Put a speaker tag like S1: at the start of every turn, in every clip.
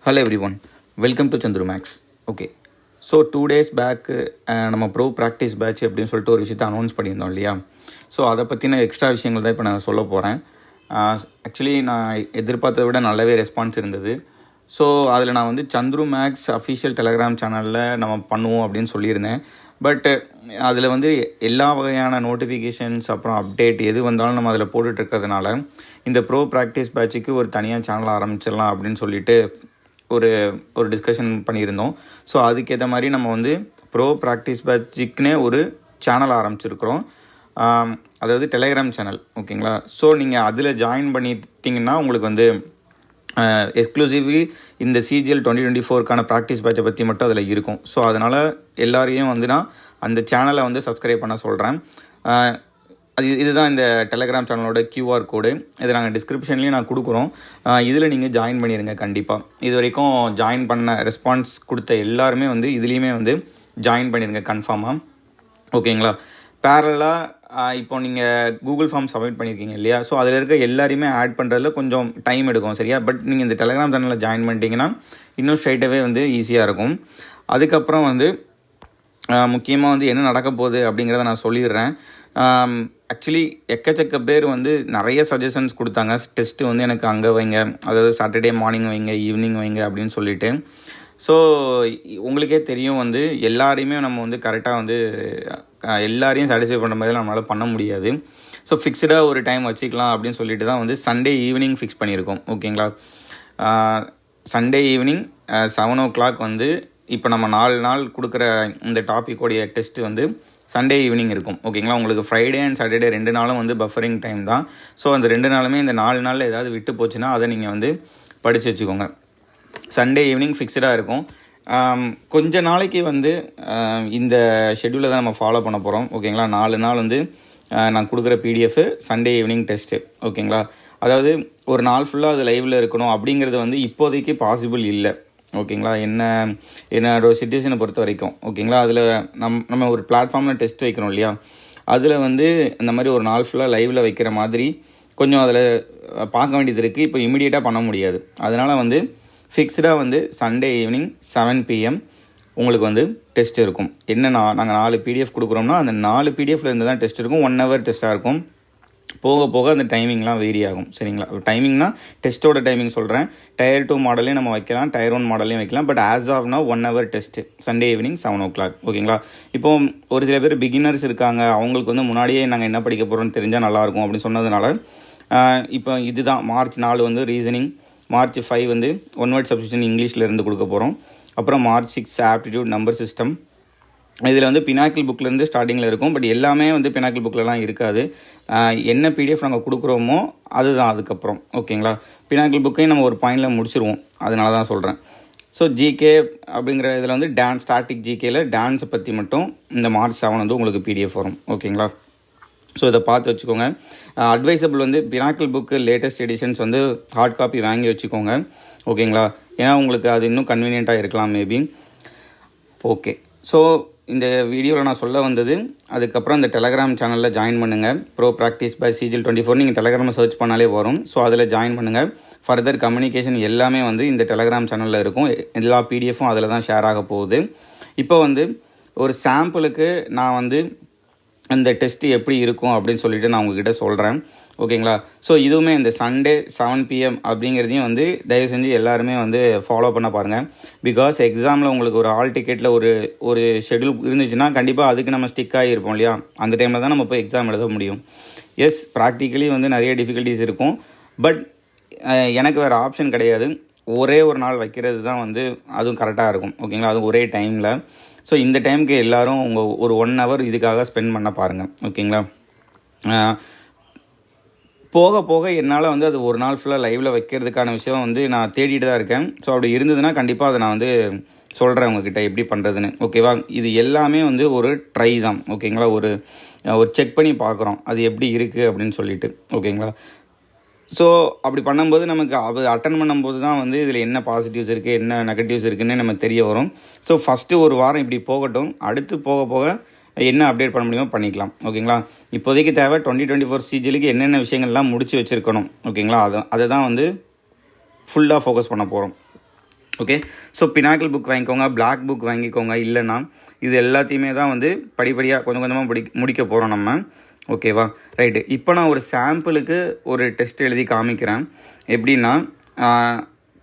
S1: Hello everyone, welcome to Chandru Max. Okay, so 2 days back நம்ம bro practice batch அப்படின்னு சொல்லிட்டு ஒரு விஷயத்தை அனௌன்ஸ் பண்ணியிருந்தோம் இல்லையா. ஸோ அதை பற்றின எக்ஸ்ட்ரா விஷயங்கள் தான் இப்போ நான் சொல்ல போகிறேன். ஆக்சுவலி நான் எதிர்பார்த்ததை விட நல்லாவே ரெஸ்பான்ஸ் இருந்தது. ஸோ அதில் நான் வந்து சந்துரு மேக்ஸ் அஃபிஷியல் டெலகிராம் சேனலில் நம்ம பண்ணுவோம் அப்படின்னு சொல்லியிருந்தேன். பட் அதில் வந்து எல்லா வகையான நோட்டிஃபிகேஷன்ஸ் அப்புறம் அப்டேட் எது வந்தாலும் நம்ம அதில் போட்டுட்ருக்கிறதுனால இந்த ப்ரோ ப்ராக்டிஸ் பேட்சுக்கு ஒரு தனியாக சேனல் ஆரம்பிச்சிடலாம் அப்படின்னு சொல்லிட்டு ஒரு டிஸ்கஷன் பண்ணியிருந்தோம். ஸோ அதுக்கேற்ற மாதிரி நம்ம வந்து ப்ரோ ப்ராக்டிஸ் பேட்சுக்குன்னே ஒரு சேனல் ஆரம்பிச்சிருக்கிறோம், அதாவது டெலகிராம் சேனல். ஓகேங்களா. ஸோ நீங்கள் அதில் ஜாயின் பண்ணிட்டீங்கன்னா உங்களுக்கு வந்து எக்ஸ்க்ளூசிவ்லி இந்த CGL 2024க்கான ப்ராக்டிஸ் பேட்சை பற்றி மட்டும் அதில் இருக்கும். ஸோ அதனால் எல்லாரையும் வந்து நான் அந்த சேனலை வந்து சப்ஸ்கிரைப் பண்ண சொல்கிறேன். இதுதான் இந்த டெலகிராம் சேனலோட QR கோடு. இதை நாங்கள் டிஸ்கிரிப்ஷன்லேயும் நான் கொடுக்குறோம். இதில் நீங்கள் ஜாயின் பண்ணிடுங்க கண்டிப்பாக. இது வரைக்கும் ஜாயின் பண்ண ரெஸ்பான்ஸ் கொடுத்த எல்லாருமே வந்து இதுலேயுமே வந்து ஜாயின் பண்ணிடுங்க கன்ஃபார்மாக. ஓகேங்களா. பேரலாக இப்போ நீங்கள் கூகுள் ஃபார்ம் சப்மிட் பண்ணியிருக்கீங்க இல்லையா. ஸோ அதில் இருக்க எல்லாரையுமே ஆட் பண்ணுறதுல கொஞ்சம் டைம் எடுக்கும், சரியா. பட் நீங்கள் இந்த டெலகிராம் சேனலில் ஜாயின் பண்ணிட்டீங்கன்னா இன்னும் ஸ்ட்ரைட்டாகவே வந்து ஈஸியாக இருக்கும். அதுக்கப்புறம் வந்து முக்கியமாக வந்து என்ன நடக்க போகுது அப்படிங்கிறத நான் சொல்லிடுறேன். ஆக்சுவலி எக்கச்சக்க பேர் வந்து நிறைய சஜஷன்ஸ் கொடுத்தாங்க. டெஸ்ட்டு வந்து எனக்கு அங்கே வைங்க, அதாவது சாட்டர்டே மார்னிங் வைங்க, ஈவினிங் வைங்க அப்படின்னு சொல்லிட்டு. ஸோ உங்களுக்கே தெரியும் வந்து எல்லாரையுமே நம்ம வந்து கரெக்டாக வந்து எல்லாரையும் சாட்டிஸ்ஃபை பண்ணுற மாதிரி நம்மளால் பண்ண முடியாது. ஸோ ஃபிக்ஸ்டாக ஒரு டைம் வச்சுக்கலாம் அப்படின்னு சொல்லிட்டு தான் வந்து சண்டே ஈவினிங் ஃபிக்ஸ் பண்ணியிருக்கோம். ஓகேங்களா. சண்டே ஈவினிங் 7 o'clock வந்து இப்போ நம்ம 4 நாள் கொடுக்குற இந்த டாப்பிக்கோடைய டெஸ்ட்டு வந்து சண்டே ஈவினிங் இருக்கும். ஓகேங்களா. உங்களுக்கு ஃப்ரைடே அண்ட் சாட்டர்டே 2 நாளும் வந்து பஃபரிங் டைம் தான். ஸோ அந்த 2 நாளுமே இந்த 4 நாளில் ஏதாவது விட்டு போச்சுன்னா அதை நீங்கள் வந்து படித்து வச்சுக்கோங்க. சண்டே ஈவினிங் ஃபிக்ஸ்டாக இருக்கும். கொஞ்ச நாளைக்கு வந்து இந்த ஷெட்யூலை தான் நம்ம ஃபாலோ பண்ண போகிறோம். ஓகேங்களா. 4 நாள் வந்து நான் கொடுக்குற PDF சண்டே ஈவினிங் டெஸ்ட்டு. ஓகேங்களா. அதாவது ஒரு நாள் ஃபுல்லாக அது லைவில் இருக்கணும் அப்படிங்கிறது வந்து இப்போதைக்கு பாசிபிள் இல்லை. ஓகேங்களா. என்னோட சிச்சுவேஷனை பொறுத்த வரைக்கும். ஓகேங்களா. அதில் நம்ம ஒரு பிளாட்ஃபார்மில் டெஸ்ட் வைக்கிறோம் இல்லையா. அதில் வந்து இந்த மாதிரி ஒரு நாள் ஃபுல்லாக லைவில் வைக்கிற மாதிரி கொஞ்சம் அதில் பார்க்க வேண்டியது இருக்குது. இப்போ இமீடியட்டாக பண்ண முடியாது. அதனால் வந்து ஃபிக்ஸ்டாக வந்து சண்டே ஈவினிங் 7 PM உங்களுக்கு வந்து டெஸ்ட் இருக்கும். என்னன்னா நாங்கள் 4 PDF கொடுக்குறோம்னா அந்த 4 PDFலேருந்து தான் டெஸ்ட் இருக்கும். 1 hour டெஸ்ட்டாக இருக்கும். போக போக அந்த டைமிங்லாம் வேரி ஆகும், சரிங்களா. டைமிங்னா டெஸ்ட்டோட டைமிங் சொல்கிறேன். Tier 2 மாடலையும் நம்ம வைக்கலாம், Tier 1 மாடலையும் வைக்கலாம். But as of now 1 hour test Sunday evening 7 o'clock. ஓகேங்களா. இப்போ ஒரு சில பேர் பிகினர்ஸ் இருக்காங்க, அவங்களுக்கு வந்து முன்னாடியே நாங்கள் என்ன படிக்க போகிறோம்னு தெரிஞ்சால் நல்லாயிருக்கும் அப்படின்னு சொன்னதுனால இப்போ இதுதான் March 4 வந்து ரீசனிங், March 5 வந்து ஒன் வேர்ட் சப்ஸ்டியூஷன் இங்கிலீஷில் இருந்து கொடுக்க போகிறோம். அப்புறம் March 6 ஆப்டிடியூட் நம்பர் சிஸ்டம். இதில் வந்து பினாக்கிள் புக்லேருந்து ஸ்டார்டிங்கில் இருக்கும். பட் எல்லாமே வந்து பினாக்கிள் புக்கிலலாம் இருக்காது. என்ன PDF நாங்கள் கொடுக்குறோமோ அதுதான் அதுக்கப்புறம். ஓகேங்களா. பினாக்கிள் புக்கையும் நம்ம ஒரு பாயிண்டில் முடிச்சிருவோம், அதனால தான் சொல்கிறேன். ஸோ GK அப்படிங்கிற இதில் வந்து ஸ்டாட்டிக் GKல டான்ஸை பற்றி மட்டும் இந்த March 7 வந்து உங்களுக்கு PDF வரும். ஓகேங்களா. ஸோ இதை பார்த்து வச்சுக்கோங்க. அட்வைசபிள் வந்து பினாக்கிள் புக்கு லேட்டஸ்ட் எடிஷன்ஸ் வந்து ஹார்ட் காப்பி வாங்கி வச்சுக்கோங்க. ஓகேங்களா. ஏன்னா உங்களுக்கு அது இன்னும் கன்வீனியண்ட்டாக இருக்கலாம் மேபி. ஓகே. ஸோ இந்த வீடியோவில் நான் சொல்ல வந்தது, அதுக்கப்புறம் இந்த டெலகிராம் சேனலில் ஜாயின் பண்ணுங்கள். ப்ரோ ப்ராக்டிஸ் பை CGL 24 நீங்கள் டெலகிராமை சர்ச் பண்ணாலே வரும். ஸோ அதில் ஜாயின் பண்ணுங்கள். ஃபர்தர் கம்யூனிகேஷன் எல்லாமே வந்து இந்த டெலகிராம் சேனலில் இருக்கும். எல்லா PDFும் அதில் தான் ஷேர் ஆக போகுது. இப்போ வந்து ஒரு சாம்பிளுக்கு நான் வந்து அந்த டெஸ்ட்டு எப்படி இருக்கும் அப்படின்னு சொல்லிட்டு நான் உங்ககிட்ட சொல்கிறேன். ஓகேங்களா. ஸோ இதுவுமே இந்த சண்டே 7 PM அப்படிங்கிறதையும் வந்து தயவு செஞ்சு எல்லாருமே வந்து ஃபாலோ பண்ண பாருங்கள். பிகாஸ் எக்ஸாமில் உங்களுக்கு ஒரு ஆல் டிக்கெட்டில் ஒரு ஷெட்யூல் இருந்துச்சுன்னா கண்டிப்பாக அதுக்கு நம்ம ஸ்டிக் ஆகியிருப்போம் இல்லையா. அந்த டைமில் தான் நம்ம போய் எக்ஸாம் எழுத முடியும். எஸ், ப்ராக்டிக்கலி வந்து நிறைய டிஃபிகல்ட்டிஸ் இருக்கும். பட் எனக்கு வேறு ஆப்ஷன் கிடையாது. ஒரே ஒரு நாள் வைக்கிறது தான் வந்து அதுவும் கரெக்டாக இருக்கும். ஓகேங்களா. அதுவும் ஒரே டைமில். ஸோ இந்த டைமுக்கு எல்லோரும் உங்கள் ஒரு 1 hour இதுக்காக ஸ்பெண்ட் பண்ண பாருங்கள். ஓகேங்களா. போக போக என்னால் வந்து அது ஒரு நாள் ஃபுல்லாக லைவில் வைக்கிறதுக்கான விஷயம் வந்து நான் தேடிட்டு தான் இருக்கேன். ஸோ அப்படி இருந்ததுன்னா கண்டிப்பாக அதை நான் வந்து சொல்கிறேன் உங்ககிட்ட எப்படி பண்ணுறதுன்னு. ஓகேவா. இது எல்லாமே வந்து ஒரு ட்ரை தான். ஓகேங்களா. ஒரு செக் பண்ணி பார்க்குறோம் அது எப்படி இருக்குது அப்படின்னு சொல்லிட்டு. ஓகேங்களா. ஸோ அப்படி பண்ணும்போது நமக்கு அது அட்டன் பண்ணும்போது தான் வந்து இதில் என்ன பாசிட்டிவ்ஸ் இருக்குது என்ன நெகட்டிவ்ஸ் இருக்குதுன்னு நம்ம தெரிய வரும். ஸோ ஃபஸ்ட்டு ஒரு வாரம் இப்படி போகட்டும். அடுத்து போக போக என்ன அப்டேட் பண்ண முடியுமோ பண்ணிக்கலாம். ஓகேங்களா. இப்போதைக்கு தேவை 2024 CGLக்கு என்னென்ன விஷயங்கள்லாம் முடிச்சு வச்சுருக்கணும். ஓகேங்களா. அதை தான் வந்து ஃபுல்லாக ஃபோக்கஸ் பண்ண போகிறோம். ஓகே. ஸோ பினாக்கிள் புக் வாங்கிக்கோங்க, பிளாக் புக் வாங்கிக்கோங்க. இல்லைன்னா இது எல்லாத்தையுமே தான் வந்து படிப்படியாக கொஞ்சம் கொஞ்சமாக முடிக்க போகிறோம் நம்ம. ஓகேவா? ரைட்டு. இப்போ நான் ஒரு சாம்பிளுக்கு ஒரு டெஸ்ட் எழுதி காமிக்கிறேன். எப்படின்னா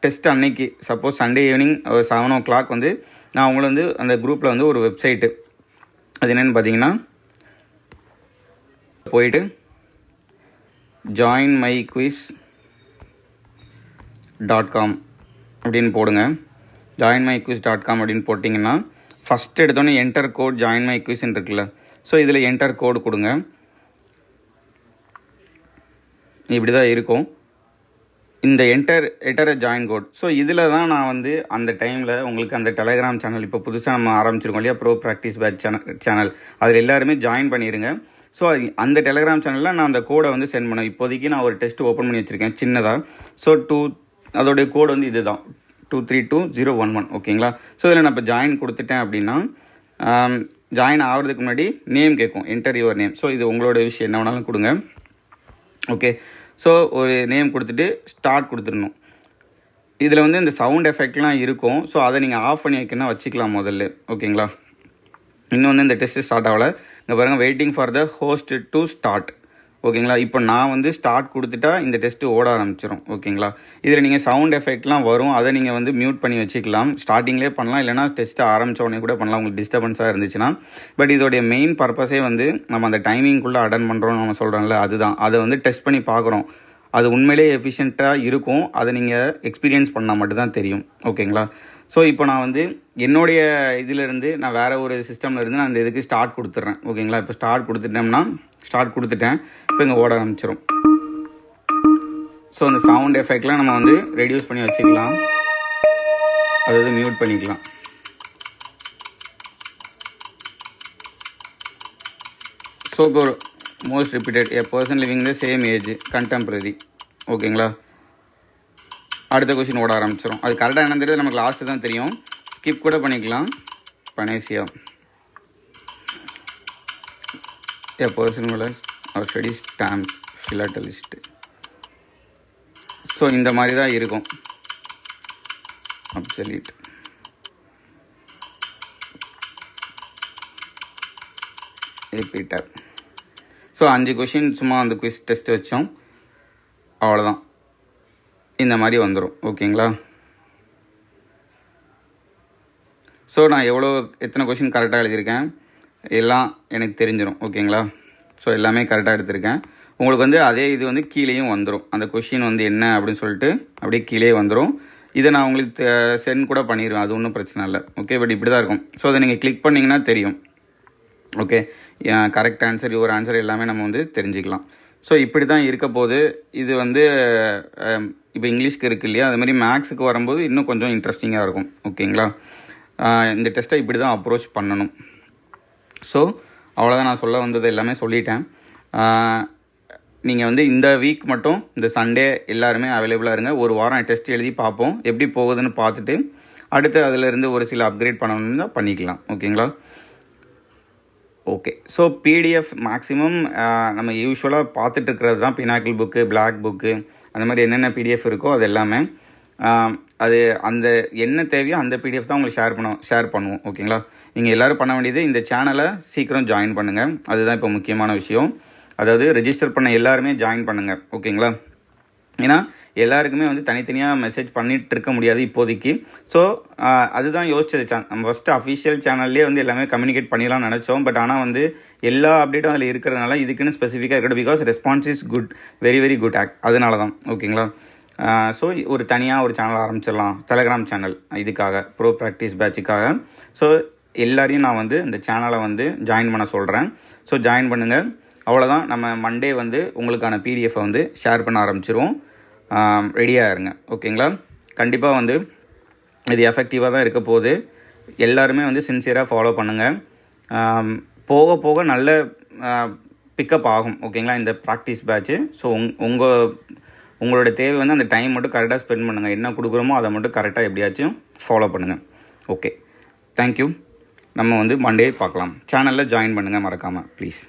S1: டெஸ்ட் அன்னைக்கு சப்போஸ் சண்டே ஈவினிங் 7 o'clock வந்து நான் உங்களை வந்து அந்த குரூப்பில் வந்து ஒரு வெப்சைட்டு, அது என்னென்னு பார்த்தீங்கன்னா போயிட்டு joinmyquiz.com அப்படின்னு போடுங்க. joinmyquiz.com அப்படின்னு போட்டிங்கன்னா ஃபஸ்ட் எடுத்தோன்னே என்டர் கோட் joinmyquiz இருக்குல்ல, ஸோ இதில் என்டர் கோடு கொடுங்க. இப்படி தான் இருக்கும். இந்த என்டர் ஜாயின் கோட். ஸோ இதில் தான் நான் வந்து அந்த டைமில் உங்களுக்கு அந்த டெலகிராம் சேனல் இப்போ புதுசாக நம்ம ஆரம்பிச்சிருக்கோம் இல்லையா, ப்ரோ ப்ராக்டிஸ் பேட்ச் சேனல், அதில் எல்லாருமே ஜாயின் பண்ணிடுங்க. ஸோ அந்த டெலகிராம் சேனலில் நான் அந்த கோடை வந்து சென்ட் பண்ணுவேன். இப்போதைக்கு நான் ஒரு டெஸ்ட் ஓப்பன் பண்ணி வச்சுருக்கேன் சின்னதாக. ஸோ அதோடைய கோடு வந்து இது தான் 232011. ஓகேங்களா? ஸோ இதில் நான் இப்போ ஜாயின் கொடுத்துட்டேன் அப்படின்னா ஜாயின் ஆகிறதுக்கு முன்னாடி நேம் கேட்கும், என்டர் யுவர் நேம். ஸோ இது உங்களோட விஷயம், என்ன வேணாலும் கொடுங்க. ஓகே. ஸோ ஒரு நேம் கொடுத்துட்டு ஸ்டார்ட் கொடுத்துடணும். இதில் வந்து இந்த சவுண்ட் எஃபெக்ட்லாம் இருக்கும். ஸோ அதை நீங்கள் ஆஃப் பண்ணி வைக்கணும்னா வச்சுக்கலாம் முதல்ல. ஓகேங்களா? இன்னும் வந்து இந்த டெஸ்ட்டு ஸ்டார்ட் ஆகலை. இங்கே பாருங்கள், waiting for the host to start. ஓகேங்களா? இப்போ நான் வந்து ஸ்டார்ட் கொடுத்துட்டா இந்த டெஸ்ட்டு ஓட ஆரம்பிச்சிடும். ஓகேங்களா? இதில் நீங்கள் சவுண்ட் எஃபெக்ட்லாம் வரும், அதை நீங்கள் வந்து மியூட் பண்ணி வச்சுக்கலாம். ஸ்டார்டிங்லேயே பண்ணலாம், இல்லைனா டெஸ்ட்டை ஆரம்பித்த உடனே கூட பண்ணலாம் உங்களுக்கு டிஸ்டர்பன்ஸாக இருந்துச்சுன்னா. பட் இதோடைய மெயின் பர்பஸே வந்து நம்ம அந்த டைமிங்குள்ளே அட்டன் பண்ணுறோம்னு நம்ம சொல்கிறோம்ல, அதுதான். அதை வந்து டெஸ்ட் பண்ணி பார்க்குறோம். அது உண்மையிலே எஃபிஷியண்ட்டாக இருக்கும். அதை நீங்கள் எக்ஸ்பீரியன்ஸ் பண்ணால் மட்டும்தான் தெரியும். ஓகேங்களா? ஸோ இப்போ நான் வந்து என்னுடைய இதிலேருந்து நான் வேறு ஒரு சிஸ்டமில் இருந்து நான் இந்த இதுக்கு ஸ்டார்ட் கொடுத்துட்றேன். ஓகேங்களா? இப்போ ஸ்டார்ட் கொடுத்துட்டேன். இப்போ இங்கே ஓட ஆரம்பிச்சிடும். ஸோ அந்த சவுண்ட் எஃபெக்ட்லாம் நம்ம வந்து ரெடியூஸ் பண்ணி வச்சுக்கலாம், அதாவது மியூட் பண்ணிக்கலாம். ஸோ இப்போ most repeated a person living the same age contemporary. ஓகேங்களா? அடுத்த கொஸ்டின் ஓட ஆரம்பிச்சிடும். அது கரெக்டாக என்னன்னு தெரியாது, நமக்கு லாஸ்ட்டு தான் தெரியும். ஸ்கிப் கூட பண்ணிக்கலாம். பனேசியா எ பர்சன் அவர் ஸ்டடி ஸ்டாம்ப் ஃபிலாட்டலிஸ்ட். ஸோ இந்த மாதிரி தான் இருக்கும். அப்சல்யூட் எபிடேப். ஸோ 5 கொஷின் சும்மா அந்த குவிஸ் டெஸ்ட் வச்சோம், அவ்வளோதான். இந்த மாதிரி வந்துடும். ஓகேங்களா? ஸோ நான் எத்தனை கொஷின் கரெக்டாக எழுதியிருக்கேன் எல்லாம் எனக்கு தெரிஞ்சிடும். ஓகேங்களா? ஸோ எல்லாமே கரெக்டாக எடுத்திருக்கேன். உங்களுக்கு வந்து அதே இது வந்து கீழேயும் வந்துடும். அந்த கொஷின் வந்து என்ன அப்படின்னு சொல்லிட்டு அப்படியே கீழே வந்துடும். இதை நான் உங்களுக்கு சென்ட் கூட பண்ணிடுவேன், அது ஒன்றும் பிரச்சனை இல்லை. ஓகே, பட் இப்படி தான் இருக்கும். ஸோ அதை நீங்கள் கிளிக் பண்ணிங்கன்னா தெரியும். Okay, correct answer, your answer எல்லாமே நம்ம வந்து தெரிஞ்சுக்கலாம். ஸோ இப்படி தான் இருக்க போது. இது வந்து இப்போ இங்கிலீஷ்க்கு இருக்குது இல்லையா, அது மாதிரி மேக்ஸுக்கு வரும்போது இன்னும் கொஞ்சம் இன்ட்ரெஸ்டிங்காக இருக்கும். ஓகேங்களா? இந்த டெஸ்ட்டை இப்படி தான் அப்ரோச் பண்ணணும். ஸோ அவ்வளோதான், நான் சொல்ல வந்தது எல்லாமே சொல்லிட்டேன். நீங்கள் வந்து இந்த வீக் மட்டும் இந்த சண்டே எல்லாருமே அவைலபிளாக இருங்க. ஒரு வாரம் டெஸ்ட் எழுதி பார்ப்போம், எப்படி போகுதுன்னு பார்த்துட்டு அடுத்து அதிலிருந்து ஒரு சில அப்கிரேட் பண்ணணும்னு தான் பண்ணிக்கலாம். ஓகேங்களா? ஓகே. ஸோ பிடிஎஃப் மேக்ஸிமம் நம்ம யூஸ்வலாக பார்த்துட்டு இருக்கிறது தான் பினாக்கிள் புக்கு, பிளாக் புக்கு, அந்த மாதிரி என்னென்ன பிடிஎஃப் இருக்கோ அது எல்லாமே. அது அந்த என்ன தேவையோ அந்த பிடிஎஃப் தான் உங்களுக்கு ஷேர் பண்ணுவோம். ஓகேங்களா? நீங்கள் எல்லோரும் பண்ண வேண்டியது இந்த சேனலை சீக்கிரம் ஜாயின் பண்ணுங்கள், அதுதான் இப்போ முக்கியமான விஷயம். அதாவது ரெஜிஸ்டர் பண்ண எல்லாருமே ஜாயின் பண்ணுங்கள். ஓகேங்களா? ஏன்னா எல்லாருக்குமே வந்து தனித்தனியாக மெசேஜ் பண்ணிகிட்டு இருக்க முடியாது இப்போதைக்கு. ஸோ அதுதான் யோசிச்சது. நம்ம ஃபஸ்ட்டு அஃபிஷியல் சேனல்லே வந்து எல்லாமே கம்யூனிகேட் பண்ணிடலாம்னு நினச்சோம். பட் ஆனால் வந்து எல்லா அப்டேட்டும் அதில் இருக்கிறதுனால இதுக்குன்னு ஸ்பெசிஃபிக்காக இருக்கட்டும், because response is good, very very good அதனால தான். ஓகேங்களா? ஸோ ஒரு தனியாக ஒரு சேனல் ஆரம்பிச்சிடலாம், டெலகிராம் சேனல், இதுக்காக ப்ரோ ப்ராக்டிஸ் பேட்சுக்காக. ஸோ எல்லாரையும் நான் வந்து இந்த சேனலை வந்து ஜாயின் பண்ண சொல்கிறேன். ஸோ ஜாயின் பண்ணுங்கள். அவ்வளோதான். நம்ம மண்டே வந்து உங்களுக்கான பிடிஎஃபை வந்து ஷேர் பண்ண ஆரம்பிச்சிருவோம். ரெடியாக இருங்க. ஓகேங்களா? கண்டிப்பாக வந்து இது எஃபெக்டிவாக தான் இருக்க போகுது. எல்லாருமே வந்து சின்சியராக ஃபாலோ பண்ணுங்கள். போக போக நல்ல பிக்கப் ஆகும். ஓகேங்களா? இந்த ப்ராக்டிஸ் பேட்ச்சு. ஸோ உங்களோட தேவை வந்து அந்த டைம் மட்டும் கரெக்டாக ஸ்பெண்ட் பண்ணுங்கள். என்ன கொடுக்குறோமோ அதை மட்டும் கரெக்டாக எப்படியாச்சும் ஃபாலோ பண்ணுங்கள். Okay, thank you. நம்ம வந்து மண்டே பார்க்கலாம். சேனலில் ஜாயின் பண்ணுங்கள் மறக்காமல் ப்ளீஸ்.